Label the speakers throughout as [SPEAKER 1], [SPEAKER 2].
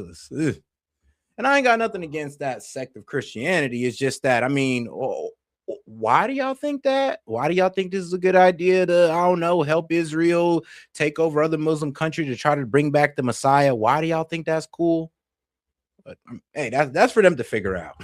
[SPEAKER 1] ridiculous. Ugh. And I ain't got nothing against that sect of Christianity. It's just that, I mean, why do y'all think that? Why do y'all think this is a good idea to, I don't know, help Israel take over other Muslim countries to try to bring back the Messiah? Why do y'all think that's cool? But hey, that's for them to figure out.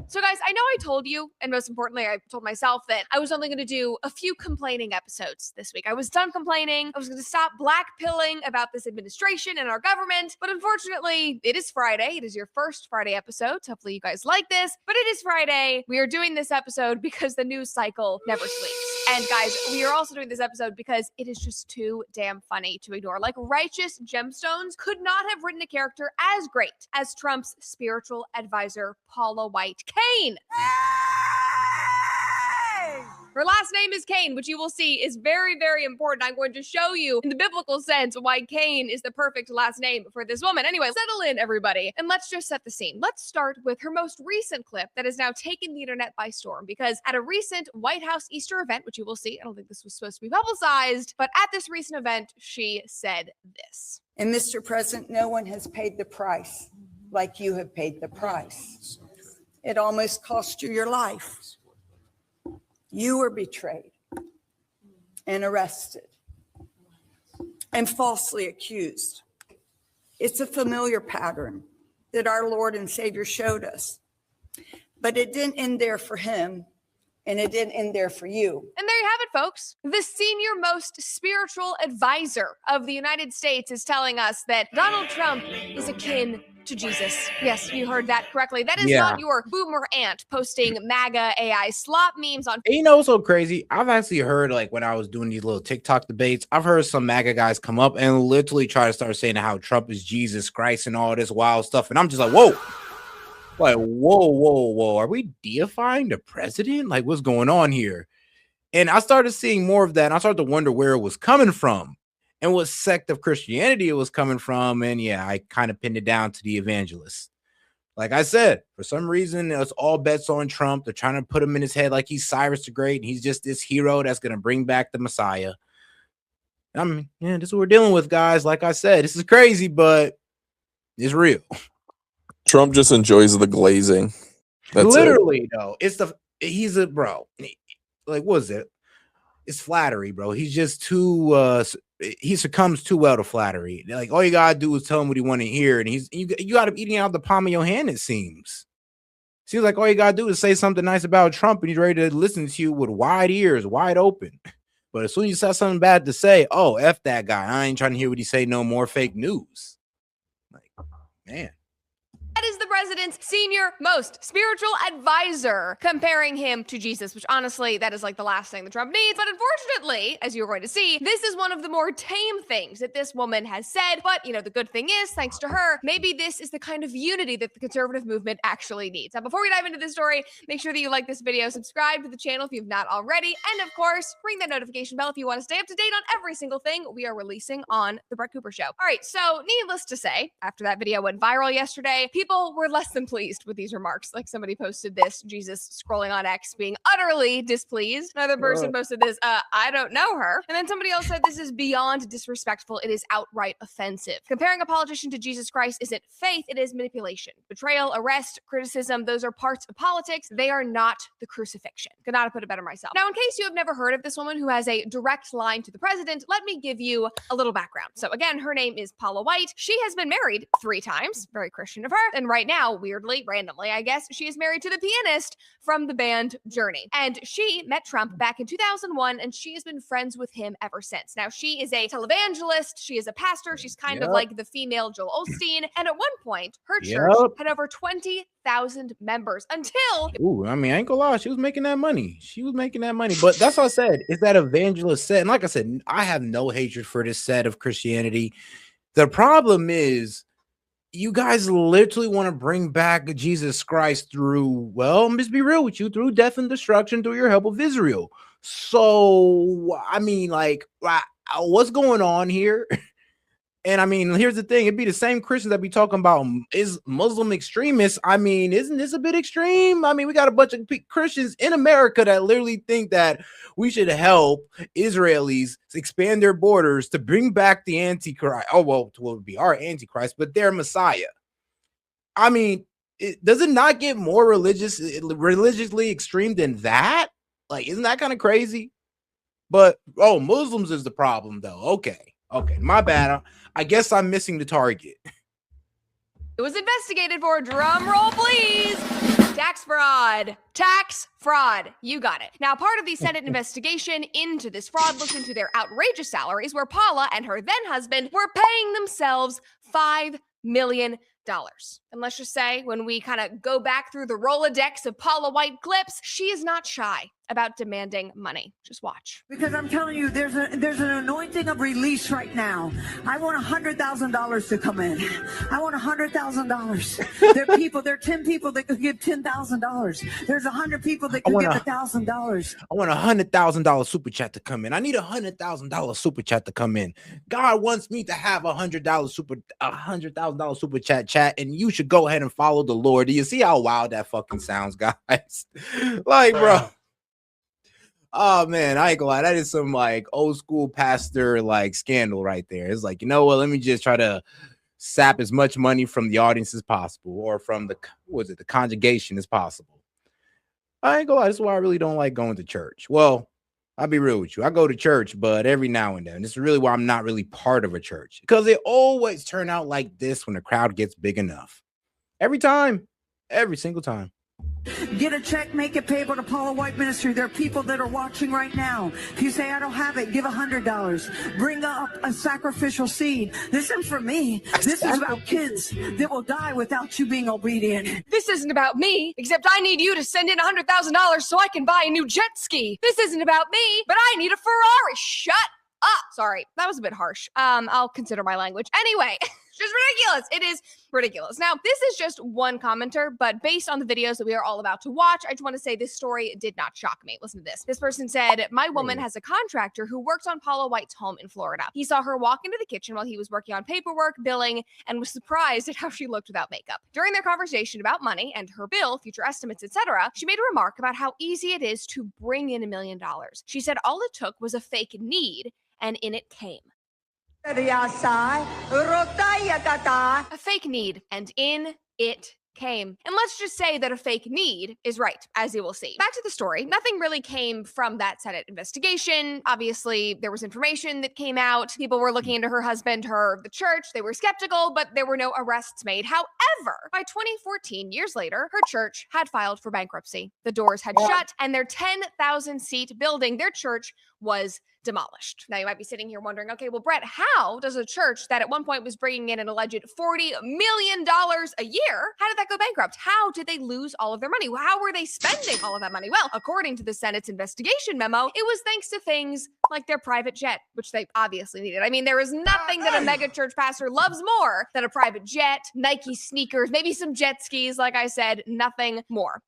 [SPEAKER 2] So guys, I know I told you, and most importantly, I told myself that I was only going to do a few complaining episodes this week. I was done complaining. I was going to stop blackpilling about this administration and our government. But unfortunately, it is Friday. It is your first Friday episode. So hopefully you guys like this. But it is Friday. We are doing this episode because the news cycle never sleeps. And guys, we are also doing this episode because it is just too damn funny to ignore. Like, Righteous Gemstones could not have written a character as great as Trump's spiritual advisor, Paula White Cain. Her last name is Cain, which you will see is very, very important. I'm going to show you in the biblical sense why Cain is the perfect last name for this woman. Anyway, settle in, everybody, and let's just set the scene. Let's start with her most recent clip that has now taken the internet by storm, because at a recent White House Easter event, which you will see, I don't think this was supposed to be publicized, but at this recent event, she said this.
[SPEAKER 3] And Mr. President, no one has paid the price like you have paid the price. It almost cost you your life. You were betrayed and arrested and falsely accused. It's a familiar pattern that our Lord and Savior showed us. But it didn't end there for him, and it didn't end there for you.
[SPEAKER 2] And there you have it, folks. The senior most spiritual advisor of the United States is telling us that Donald Trump is akin to Jesus. Yes, you heard that correctly. That is not your boomer aunt posting MAGA AI slop memes on.
[SPEAKER 1] And you know what's so crazy? I've actually heard, like, when I was doing these little TikTok debates, I've heard some MAGA guys come up and literally try to start saying how Trump is Jesus Christ and all this wild stuff. And I'm just like, whoa. Like, whoa. Are we deifying the president? Like, what's going on here? And I started seeing more of that. And I started to wonder where it was coming from and what sect of Christianity it was coming from. And yeah, I kind of pinned it down to the evangelists. Like I said, for some reason, it's all bets on Trump. They're trying to put him in his head like he's Cyrus the Great, and he's just this hero that's going to bring back the Messiah. I mean, yeah, this is what we're dealing with, guys. Like I said, this is crazy, but it's real.
[SPEAKER 4] Trump just enjoys the glazing. That's
[SPEAKER 1] literally, though. He's a bro. Like, what is it? It's flattery, bro. He's just too he succumbs too well to flattery. Like, all you gotta do is tell him what he want to hear, and you got him eating out the palm of your hand. It seems like all you gotta do is say something nice about Trump, and he's ready to listen to you with wide ears, wide open. But as soon as you have something bad to say, oh, F that guy. I ain't trying to hear what he say no more. Fake news. Like, man.
[SPEAKER 2] That is the president's senior most spiritual advisor, comparing him to Jesus, which honestly, that is like the last thing that Trump needs. But unfortunately, as you're going to see, this is one of the more tame things that this woman has said. But, you know, the good thing is, thanks to her, maybe this is the kind of unity that the conservative movement actually needs. Now, before we dive into this story, make sure that you like this video, subscribe to the channel if you've not already, and of course, ring that notification bell if you want to stay up to date on every single thing we are releasing on The Brett Cooper Show. All right, so needless to say, after that video went viral yesterday, people were less than pleased with these remarks. Like, somebody posted this, Jesus scrolling on X being utterly displeased. Another person posted this, I don't know her. And then somebody else said this is beyond disrespectful. It is outright offensive. Comparing a politician to Jesus Christ isn't faith, it is manipulation. Betrayal, arrest, criticism, those are parts of politics. They are not the crucifixion. Could not have put it better myself. Now, in case you have never heard of this woman who has a direct line to the president, let me give you a little background. So again, her name is Paula White. She has been married 3 times, very Christian of her. And right now, weirdly, randomly, I guess, she is married to the pianist from the band Journey. And she met Trump back in 2001, and she has been friends with him ever since. Now, she is a televangelist. She is a pastor. She's kind of like the female Joel Osteen. And at one point, her church had over 20,000 members until...
[SPEAKER 1] Ooh, I mean, I ain't gonna lie. She was making that money. But that's what I said. It's that evangelist set. And like I said, I have no hatred for this set of Christianity. The problem is, you guys literally want to bring back Jesus Christ through, well, let's be real with you, through death and destruction through your help of Israel. So, I mean, like, what's going on here? And I mean, here's the thing: it'd be the same Christians that be talking about is Muslim extremists. I mean, isn't this a bit extreme? I mean, we got a bunch of Christians in America that literally think that we should help Israelis expand their borders to bring back the Antichrist. Oh, well, what would be our Antichrist, but their Messiah. I mean, does it not get more religiously extreme than that? Like, isn't that kind of crazy? But Muslims is the problem, though. Okay, my bad. I guess I'm missing the target.
[SPEAKER 2] It was investigated for, drum roll please, tax fraud. Tax fraud. You got it. Now, part of the Senate investigation into this fraud looked into their outrageous salaries, where Paula and her then husband were paying themselves $5 million. And let's just say, when we kind of go back through the Rolodex of Paula White clips, she is not shy about demanding money. Just watch.
[SPEAKER 5] Because I'm telling you, there's an anointing of release right now. I want $100,000 to come in. I want $100,000. There are 10 people that could give $10,000. There's 100 people that could give $1,000.
[SPEAKER 1] I want $100,000 super chat to come in. I need $100,000 super chat to come in. God wants me to have $100,000 super chat, and you should go ahead and follow the Lord. Do you see how wild that fucking sounds, guys? Like, bro. Oh man, I ain't gonna lie. That is some like old school pastor like scandal right there. It's like, you know what? Let me just try to sap as much money from the audience as possible, or from the congregation as possible. I ain't gonna lie. This is why I really don't like going to church. Well, I'll be real with you. I go to church, but every now and then. This is really why I'm not really part of a church, because they always turn out like this when the crowd gets big enough. Every time, every single time.
[SPEAKER 5] Get a check, make it payable to Paula White Ministry. There are people that are watching right now. If you say, I don't have it, give $100. Bring up a sacrificial seed. This isn't for me. This is about kids that will die without you being obedient.
[SPEAKER 2] This isn't about me, except I need you to send in $100,000 so I can buy a new jet ski. This isn't about me, but I need a Ferrari. Shut up. Sorry, that was a bit harsh. I'll consider my language. Anyway, it's just ridiculous. It is ridiculous. Now, this is just one commenter, but based on the videos that we are all about to watch, I just want to say this story did not shock me. Listen to this. This person said, my woman has a contractor who worked on Paula White's home in Florida. He saw her walk into the kitchen while he was working on paperwork, billing, and was surprised at how she looked without makeup. During their conversation about money and her bill, future estimates, etc., she made a remark about how easy it is to bring in $1 million. She said all it took was a fake need, and in it came. A fake need, and in it came. And let's just say that a fake need is right, as you will see. Back to the story. Nothing really came from that Senate investigation. Obviously, there was information that came out. People were looking into her husband, the church. They were skeptical, but there were no arrests made. However, by 2014, years later, her church had filed for bankruptcy. The doors had shut, and their 10,000-seat building, their church, was demolished. Now you might be sitting here wondering, okay, well, Brett, how does a church that at one point was bringing in an alleged $40 million a year, how did that go bankrupt? How did they lose all of their money? How were they spending all of that money? Well, according to the Senate's investigation memo, it was thanks to things like their private jet, which they obviously needed. I mean, there is nothing that a mega church pastor loves more than a private jet, Nike sneakers, maybe some jet skis, like I said, nothing more.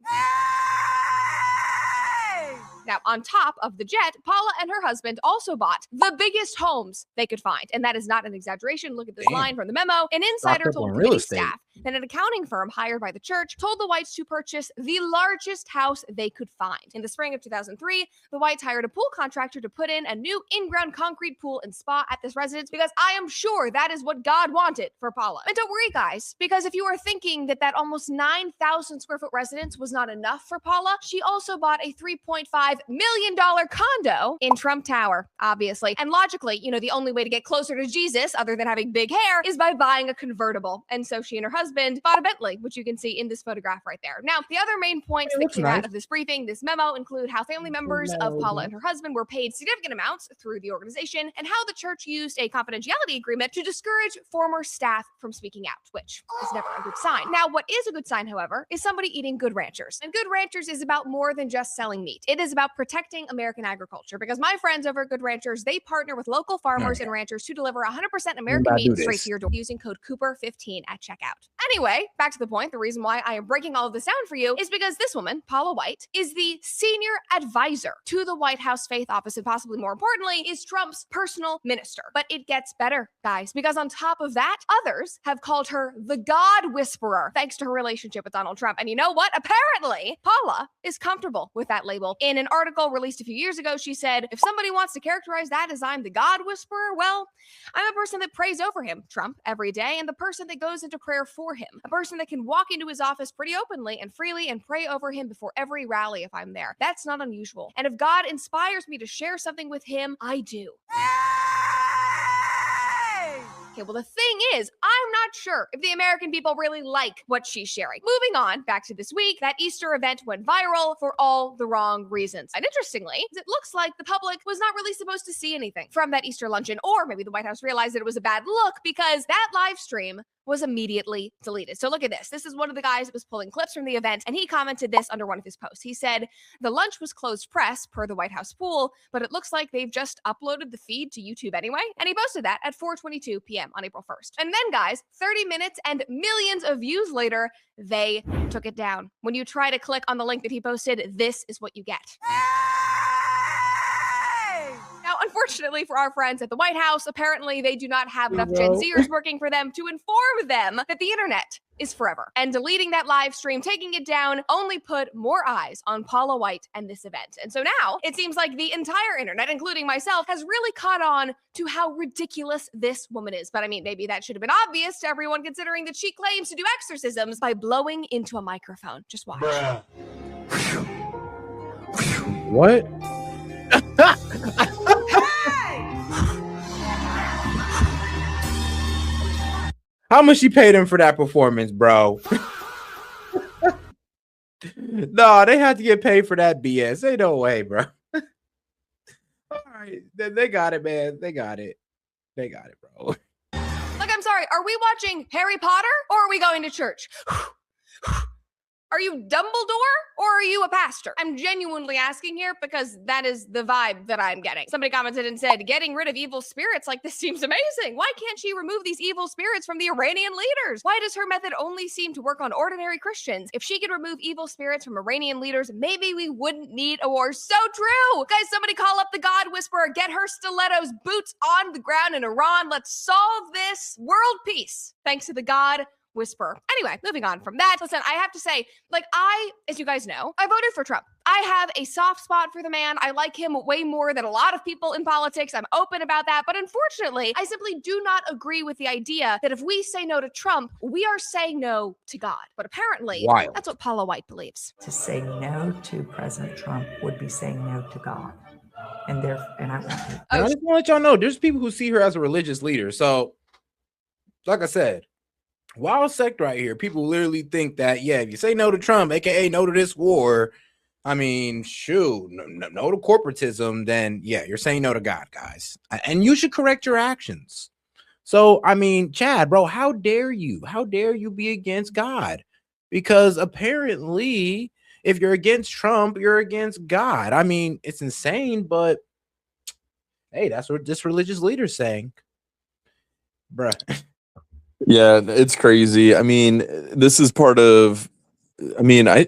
[SPEAKER 2] Now, on top of the jet, Paula and her husband also bought the biggest homes they could find. And that is not an exaggeration. Look at this line from the memo. An insider told committee staff that an accounting firm hired by the church told the Whites to purchase the largest house they could find. In the spring of 2003, the Whites hired a pool contractor to put in a new in-ground concrete pool and spa at this residence, because I am sure that is what God wanted for Paula. And don't worry, guys, because if you are thinking that almost 9,000 square foot residence was not enough for Paula, she also bought a $3.5 million condo in Trump Tower, obviously. And logically, the only way to get closer to Jesus, other than having big hair, is by buying a convertible. And so she and her husband bought a Bentley, which you can see in this photograph right there. Now, the other main points that came out of this briefing, this memo, include how family members of Paula and her husband were paid significant amounts through the organization, and how the church used a confidentiality agreement to discourage former staff from speaking out, which is never a good sign. Now, what is a good sign, however, is somebody eating Good Ranchers. And Good Ranchers is about more than just selling meat. It is about protecting American agriculture, because my friends over at Good Ranchers, they partner with local farmers and ranchers to deliver 100% American meat straight to your door using code Cooper15 at checkout. Anyway, back to the point. The reason why I am breaking all of this down for you is because this woman, Paula White, is the senior advisor to the White House Faith Office, and possibly more importantly, is Trump's personal minister. But it gets better, guys, because on top of that, others have called her the God Whisperer, thanks to her relationship with Donald Trump. And you know what? Apparently, Paula is comfortable with that label. In an article released a few years ago, she said, if somebody wants to characterize that as I'm the God Whisperer, well, I'm a person that prays over him, Trump, every day, and the person that goes into prayer for him, a person that can walk into his office pretty openly and freely and pray over him before every rally if I'm there. That's not unusual. And if God inspires me to share something with him, I do. Okay, well, the thing is, I'm not sure if the American people really like what she's sharing. Moving on, back to this week, that Easter event went viral for all the wrong reasons. And interestingly, it looks like the public was not really supposed to see anything from that Easter luncheon, or maybe the White House realized that it was a bad look because that live stream was immediately deleted. So look at this. This is one of the guys that was pulling clips from the event, and he commented this under one of his posts. He said, the lunch was closed press per the White House pool, but it looks like they've just uploaded the feed to YouTube anyway. And he posted that at 4:22 p.m. on April 1st. And then, guys, 30 minutes and millions of views later, they took it down. When you try to click on the link that he posted, this is what you get. Now, unfortunately for our friends at the White House, apparently they do not have enough Gen Zers working for them to inform them that the internet is forever. And deleting that live stream, taking it down, only put more eyes on Paula White and this event. And so now it seems like the entire internet, including myself, has really caught on to how ridiculous this woman is. But I mean, maybe that should have been obvious to everyone, considering that she claims to do exorcisms by blowing into a microphone. Just watch.
[SPEAKER 1] What? How much she paid him for that performance, bro? No, they had to get paid for that BS. Ain't no way, bro. All right, they got it, man. They got it. They got it, bro.
[SPEAKER 2] Look, I'm sorry. Are we watching Harry Potter or are we going to church? Are you Dumbledore or are you a pastor? I'm genuinely asking here because that is the vibe that I'm getting. Somebody commented and said, getting rid of evil spirits like this seems amazing. Why can't she remove these evil spirits from the Iranian leaders? Why does her method only seem to work on ordinary Christians? If she could remove evil spirits from Iranian leaders, maybe we wouldn't need a war. So true. Guys, somebody call up the God Whisperer. Get her stilettos, boots on the ground in Iran. Let's solve this world peace. Thanks to the God Whisper. Anyway, moving on from that. Listen, I have to say, as you guys know, I voted for Trump. I have a soft spot for the man. I like him way more than a lot of people in politics. I'm open about that. But unfortunately, I simply do not agree with the idea that if we say no to Trump, we are saying no to God. But apparently, that's what Paula White believes.
[SPEAKER 6] To say no to President Trump would be saying no to God. And I want to.
[SPEAKER 1] I just want to let y'all know, there's people who see her as a religious leader. So, like I said, wild sect right here. People literally think that, yeah, if you say no to Trump, aka no to this war, I mean, shoot, no to corporatism, then yeah, you're saying no to God, guys. And you should correct your actions. So, I mean, Chad, bro, how dare you? How dare you be against God? Because apparently, if you're against Trump, you're against God. I mean, it's insane, but hey, that's what this religious leader's saying. Bruh.
[SPEAKER 4] Yeah, it's crazy. I mean, this is part of, I mean, I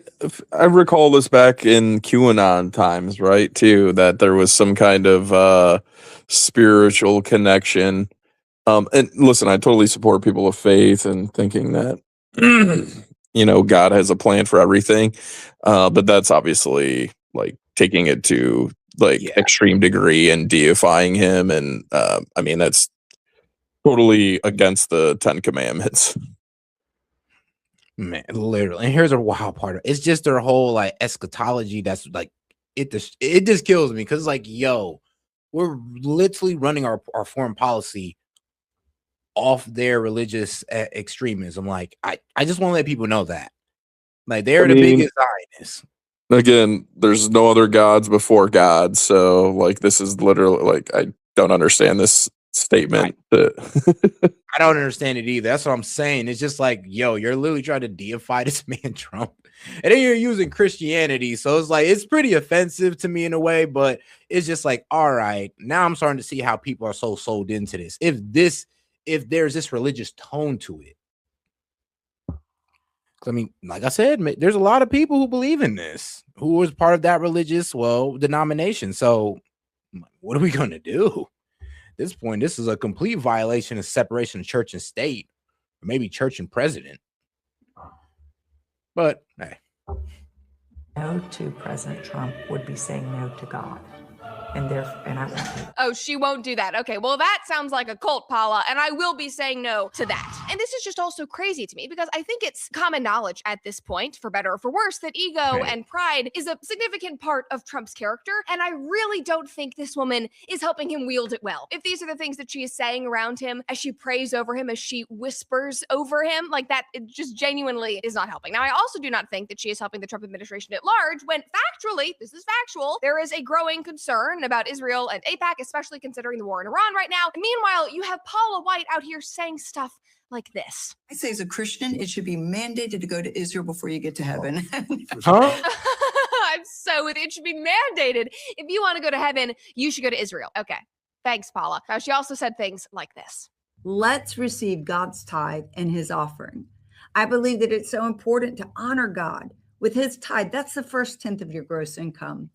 [SPEAKER 4] recall this back in QAnon times, right, too, that there was some kind of spiritual connection. And listen, I totally support people of faith and thinking that, God has a plan for everything. But that's obviously like taking it to extreme degree and deifying him. And I mean, that's totally against the 10 Commandments.
[SPEAKER 1] Man, literally. And here's a wild part of it. It's just their whole eschatology that's it just kills me, because yo, we're literally running our foreign policy off their religious extremism. I just want to let people know that they're the biggest Zionists.
[SPEAKER 4] Again, there's no other gods before God, so this is literally I don't understand this statement.
[SPEAKER 1] I don't understand it either. That's what I'm saying. It's just yo, you're literally trying to deify this man Trump, and then you're using Christianity, so it's pretty offensive to me in a way. But it's just all right, now I'm starting to see how people are so sold into this. If there's this religious tone to it, I mean, like I said, there's a lot of people who believe in this, who was part of that religious, denomination. So what are we going to do? At this point, this is a complete violation of separation of church and state, or maybe church and president. But hey.
[SPEAKER 6] No to President Trump would be saying no to God. And I won't do that.
[SPEAKER 2] Oh, she won't do that. Okay, well, that sounds like a cult, Paula, and I will be saying no to that. And this is just also crazy to me because I think it's common knowledge at this point, for better or for worse, that ego and pride is a significant part of Trump's character, and I really don't think this woman is helping him wield it well. If these are the things that she is saying around him, as she prays over him, as she whispers over him, like that, it just genuinely is not helping. Now, I also do not think that she is helping the Trump administration at large when factually, this is factual, there is a growing concern about Israel and AIPAC, especially considering the war in Iran right now. Meanwhile, you have Paula White out here saying stuff like this.
[SPEAKER 7] I say as a Christian, it should be mandated to go to Israel before you get to heaven.
[SPEAKER 1] Huh?
[SPEAKER 2] I'm so with it. It should be mandated. If you want to go to heaven, you should go to Israel. Okay. Thanks, Paula. Now, she also said things like this.
[SPEAKER 8] Let's receive God's tithe and his offering. I believe that it's so important to honor God with his tithe. That's the first 10th of your gross income.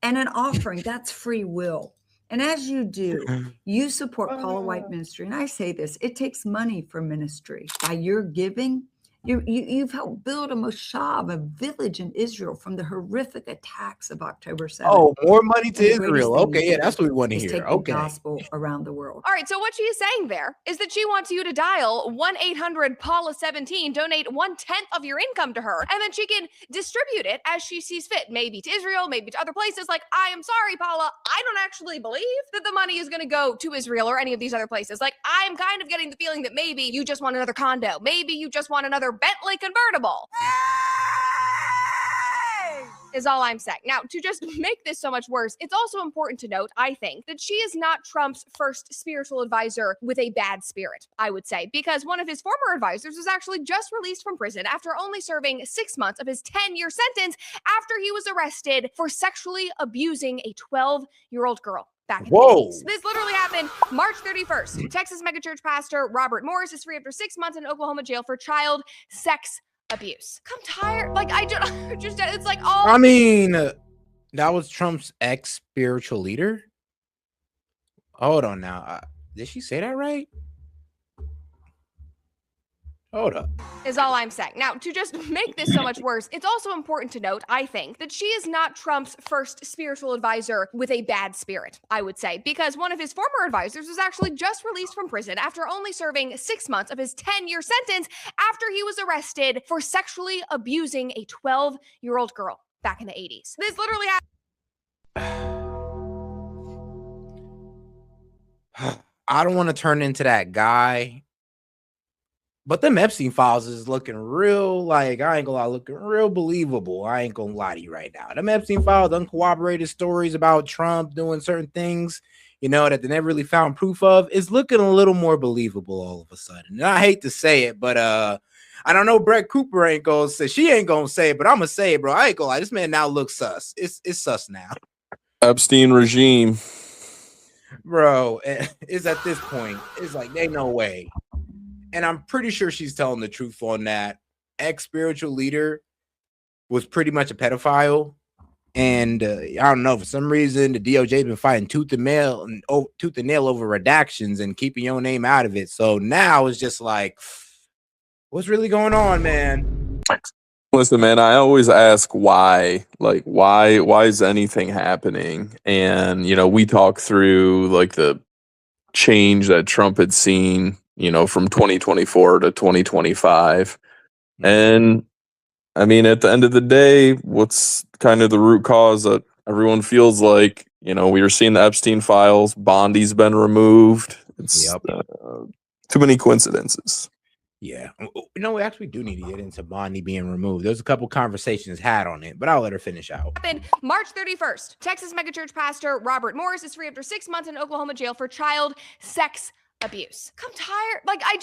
[SPEAKER 8] And an offering, that's free will. And as you do, you support Paula White Ministry. And I say this, it takes money for ministry. By your giving, you've helped build a moshav, a village in Israel from the horrific attacks of October 7th.
[SPEAKER 1] Oh, more money to Israel. Okay, yeah, that's what we want to hear.
[SPEAKER 8] Take
[SPEAKER 1] okay.
[SPEAKER 8] the gospel around the world.
[SPEAKER 2] All right, so what she is saying there is that she wants you to dial 1-800-PAULA-17, donate 1/10 of your income to her, and then she can distribute it as she sees fit, maybe to Israel, maybe to other places. Like, I am sorry, Paula, I don't actually believe that the money is going to go to Israel or any of these other places. Like, I'm kind of getting the feeling that maybe you just want another condo. Maybe you just want another Bentley convertible. Is all I'm saying. Now, to just make this so much worse, it's also important to note, I think, that she is not Trump's first spiritual advisor with a bad spirit, I would say, because one of his former advisors was actually just released from prison after only serving 6 months of his 10-year sentence after he was arrested for sexually abusing a 12-year-old girl. Back in the 80s. This literally happened March 31st. Texas megachurch pastor Robert Morris is free after 6 months in Oklahoma jail for child sex abuse. I'm tired. Like, I just it's like all.
[SPEAKER 1] I mean, that was Trump's ex-spiritual leader. Hold on now. Did she say that right? Hold up.
[SPEAKER 2] Is all I'm saying. Now, to just make this so much worse, it's also important to note, I think, that she is not Trump's first spiritual advisor with a bad spirit, I would say, because one of his former advisors was actually just released from prison after only serving 6 months of his 10-year sentence after he was arrested for sexually abusing a 12-year-old girl back in the 80s. This literally happened.
[SPEAKER 1] I don't want to turn into that guy. But them Epstein files is looking real, like, I ain't gonna lie, looking real believable. I ain't gonna lie to you right now. Them Epstein files, uncorroborated stories about Trump doing certain things, that they never really found proof of, is looking a little more believable all of a sudden. And I hate to say it, but I don't know, Brett Cooper ain't gonna say, she ain't gonna say it, but I'm gonna say it, bro. I ain't gonna lie, this man now looks sus. It's sus now.
[SPEAKER 4] Epstein regime.
[SPEAKER 1] Bro, it's at this point, it's like, ain't no way. And I'm pretty sure she's telling the truth on that. Ex-spiritual leader was pretty much a pedophile. And I don't know, for some reason, the DOJ's been fighting tooth and nail over redactions and keeping your name out of it. So now it's just like, what's really going on, man?
[SPEAKER 4] Listen, man, I always ask why. Like, why is anything happening? And, we talk through, like, the change that Trump had seen, from 2024 to 2025. And I mean, at the end of the day, what's kind of the root cause that everyone feels like, we were seeing the Epstein files, Bondi's been removed. It's too many coincidences.
[SPEAKER 1] Yeah. We actually do need to get into Bondi being removed. There's a couple conversations had on it, but I'll let her finish out.
[SPEAKER 2] Happened March 31st. Texas megachurch pastor Robert Morris is free after 6 months in Oklahoma jail for child sex abuse. I'm tired. Like, I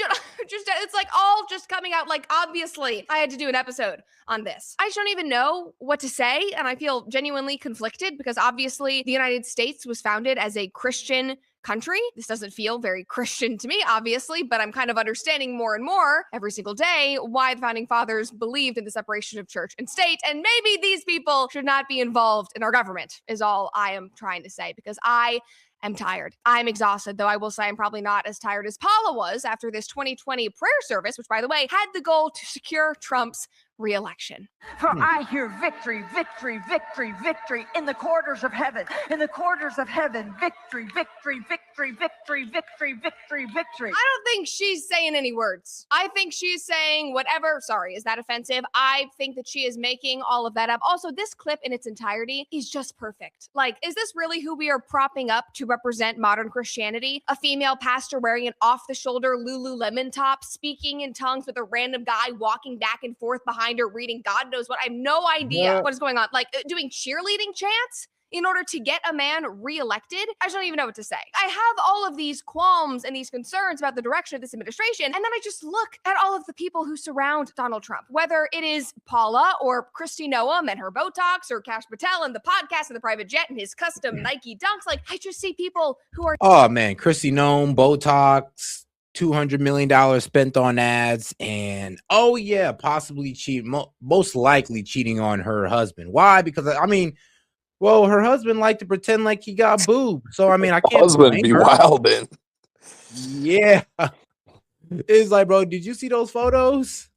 [SPEAKER 2] just it's like all just coming out. Like, obviously I had to do an episode on this. I just don't even know what to say. And I feel genuinely conflicted because obviously the United States was founded as a Christian country. This doesn't feel very Christian to me, obviously, but I'm kind of understanding more and more every single day why the founding fathers believed in the separation of church and state. And maybe these people should not be involved in our government, is all I am trying to say, because I am tired. I'm exhausted, though I will say I'm probably not as tired as Paula was after this 2020 prayer service, which, by the way, had the goal to secure Trump's re-election.
[SPEAKER 5] For I hear victory, victory, victory, victory in the corridors of heaven. In the corridors of heaven, victory, victory, victory, victory, victory, victory, victory.
[SPEAKER 2] I don't think she's saying any words. I think she's saying whatever. Sorry, is that offensive? I think that she is making all of that up. Also, this clip in its entirety is just perfect. Like, is this really who we are propping up to represent modern Christianity? A female pastor wearing an off-the-shoulder Lululemon top, speaking in tongues with a random guy walking back and forth behind her, reading God knows what. I have no idea what is going on. Like, doing cheerleading chants in order to get a man reelected? I just don't even know what to say. I have all of these qualms and these concerns about the direction of this administration, and then I just look at all of the people who surround Donald Trump, whether it is Paula or Kristi Noem and her Botox, or Kash Patel and the podcast and the private jet and his custom Nike dunks. Like, I just see people who are—
[SPEAKER 1] Oh man, Kristi Noem, Botox, $200 million spent on ads, and oh yeah, possibly most likely cheating on her husband. Why? Because I mean, well, her husband liked to pretend like he got boobs, so I mean, I can't
[SPEAKER 4] Husband be
[SPEAKER 1] blame her.
[SPEAKER 4] wildin'.
[SPEAKER 1] Yeah, it's like, bro, did you see those photos?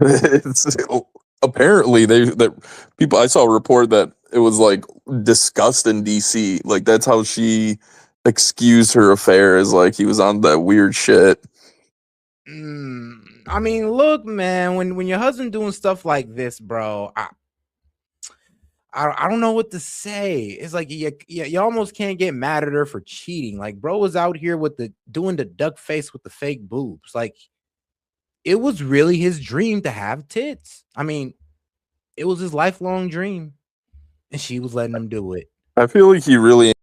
[SPEAKER 4] It's, apparently that people, I saw a report that it was like discussed in DC. Like that's how she excused her affair, is like he was on that weird shit.
[SPEAKER 1] I mean, look, man, when your husband doing stuff like this, bro, I don't know what to say. It's like you almost can't get mad at her for cheating. Like, bro was out here with doing the duck face with the fake boobs. Like, it was really his dream to have tits. I mean, it was his lifelong dream, and she was letting him do it.
[SPEAKER 4] I feel like he really